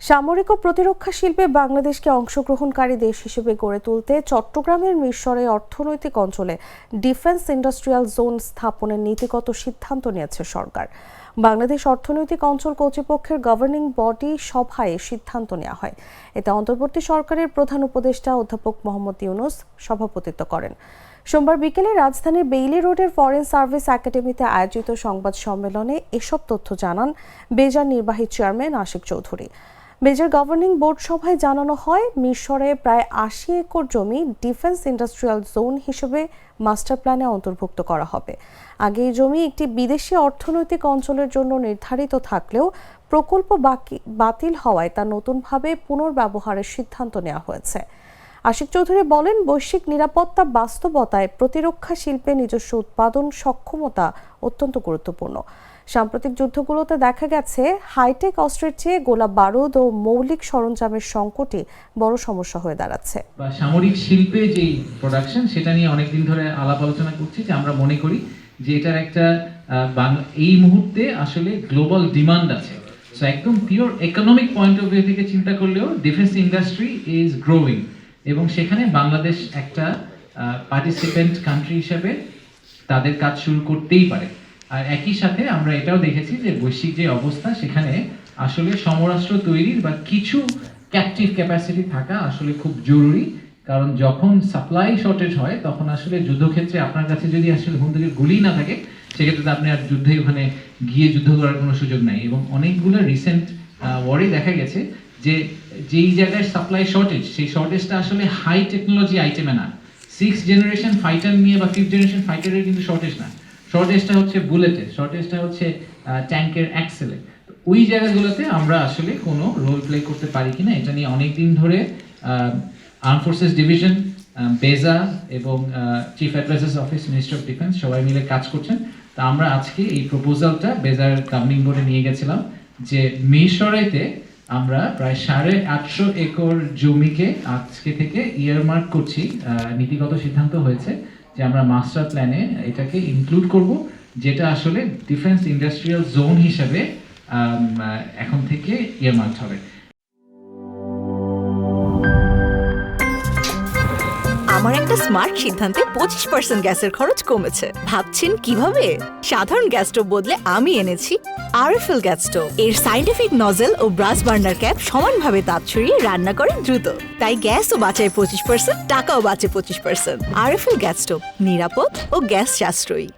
সামরিক ও প্রতিরক্ষা শিল্পে বাংলাদেশকে অংশগ্রহণকারী দেশ হিসেবে গড়ে তুলতে চট্টগ্রামের মিরসরাই অর্থনৈতিক অঞ্চলে ডিফেন্স ইন্ডাস্ট্রিয়াল জোন স্থাপনের নীতিগত সিদ্ধান্ত নিয়েছে সরকার। বাংলাদেশ অর্থনৈতিক অঞ্চল কর্তৃপক্ষের গভর্নিং বডি সভায় সিদ্ধান্ত নেওয়া হয়। এতে অন্তর্বর্তী সরকারের প্রধান উপদেষ্টা অধ্যাপক মোহাম্মদ ইউনুস সভাপতিত্ব করেন। সোমবার বিকেলে রাজধানীর বেইলি রোডের ফরেন সার্ভিস একাডেমিতে আয়োজিত সংবাদ সম্মেলনে এসব তথ্য জানান বেজার নির্বাহী চেয়ারম্যান আশিক চৌধুরী। বেজার গভর্নিং বোর্ড সভায় জানানো হয়, মিরসরাইয়ে প্রায় ৮০ একর জমি ডিফেন্স ইন্ডাস্ট্রিয়াল জোন হিসেবে মাস্টার প্ল্যানে অন্তর্ভুক্ত করা হবে। আগে এই জমি একটি বিদেশি অর্থনৈতিক অঞ্চলের জন্য নির্ধারিত থাকলেও প্রকল্প বাতিল হওয়ায় তা নতুনভাবে পুনর্ব্যবহারের সিদ্ধান্ত নেওয়া হয়েছে। আশিক চৌধুরী বলেন, বৈশ্বিক নিরাপত্তা বাস্তবতায় প্রতিরক্ষা শিল্পে নিজস্ব উৎপাদন সক্ষমতা অত্যন্ত গুরুত্বপূর্ণ। সাম্প্রতিক যুদ্ধগুলোতে দেখা গেছে হাইটেক অস্ত্রের চেয়ে গোলা বারুদ ও মৌলিক সরঞ্জামের সংকটই বড় সমস্যা হয়ে দাঁড়াচ্ছে। সামরিক শিল্পে যে প্রোডাকশন, সেটা নিয়ে অনেকদিন ধরে আলাপ আলোচনা করছি যে আমরা মনে করি যে এটার একটা এই মুহূর্তে আসলে গ্লোবাল ডিমান্ড আছে। সো একদম pure economic point of view থেকে চিন্তা করলেও ডিফেন্স ইন্ডাস্ট্রি ইজ গ্রোয়িং, এবং সেখানে বাংলাদেশ একটা পার্টিসিপেন্ট কান্ট্রি হিসেবে তাদের কাজ শুরু করতেই পারে। আর একই সাথে আমরা এটাও দেখেছি যে বৈশ্বিক যে অবস্থা, সেখানে আসলে সমরাস্ত্র তৈরির বা কিছু ক্যাপটিভ ক্যাপাসিটি থাকা আসলে খুব জরুরি। কারণ যখন সাপ্লাই শর্টেজ হয়, তখন আসলে যুদ্ধক্ষেত্রে আপনার কাছে যদি আসলে বন্দুকের গুলি না থাকে, সেক্ষেত্রে তো আপনি আর যুদ্ধে ওখানে গিয়ে যুদ্ধ করার কোনো সুযোগ নাই। এবং অনেকগুলো রিসেন্ট ওয়ারে দেখা গেছে যে যেই জায়গায় সাপ্লাই শর্টেজ, সেই শর্টেজটা আসলে হাই টেকনোলজি আইটেমে না, 6th জেনারেশন ফাইটার নিয়ে বা 5th জেনারেশন ফাইটারের কিন্তু শর্টেজ না, শর্টেজটা হচ্ছে বুলেটের, শর্টেজটা হচ্ছে ট্যাঙ্কের অ্যাক্সেলে। ওই জায়গাগুলোতে আমরা আসলে কোনো রোল প্লে করতে পারি কিনা, এটা নিয়ে অনেকদিন ধরে আর্ম ফোর্সেস ডিভিশন, বেজা এবং chief advisers office, ministry of defence সবাই মিলে কাজ করছেন। তা আমরা আজকে এই প্রপোজালটা বেজার গভর্নিং বোর্ডে নিয়ে গেছিলাম যে মিরসরাইতে আমরা প্রায় 850 একর জমিকে আজকে থেকে ইয়ারমার্ক করছি। নীতিগত সিদ্ধান্ত হয়েছে যে আমরা মাস্টার প্ল্যানে এটাকে ইনক্লুড করব, যেটা আসলে ডিফেন্স ইন্ডাস্ট্রিয়াল জোন হিসেবে এখন থেকে ইয়ারমার্ক হবে। আমার একটা স্মার্ট সিদ্ধান্তে 25% গ্যাসের খরচ কমেছে। ভাবছেন কিভাবে? সাধারণ গ্যাস স্টোভ বদলে আমি এনেছি আরএফএল গ্যাস স্টোভ। এর সাইন্টিফিক নজল ও ব্রাস বার্নার ক্যাপ সমানভাবে তাপ ছড়িয়ে রান্না করে দ্রুত, তাই গ্যাসও বাঁচায় 25%, টাকাও বাঁচে 25%। আরএফএল গ্যাস স্টোভ নিরাপদ ও গ্যাস সাশ্রয়ী।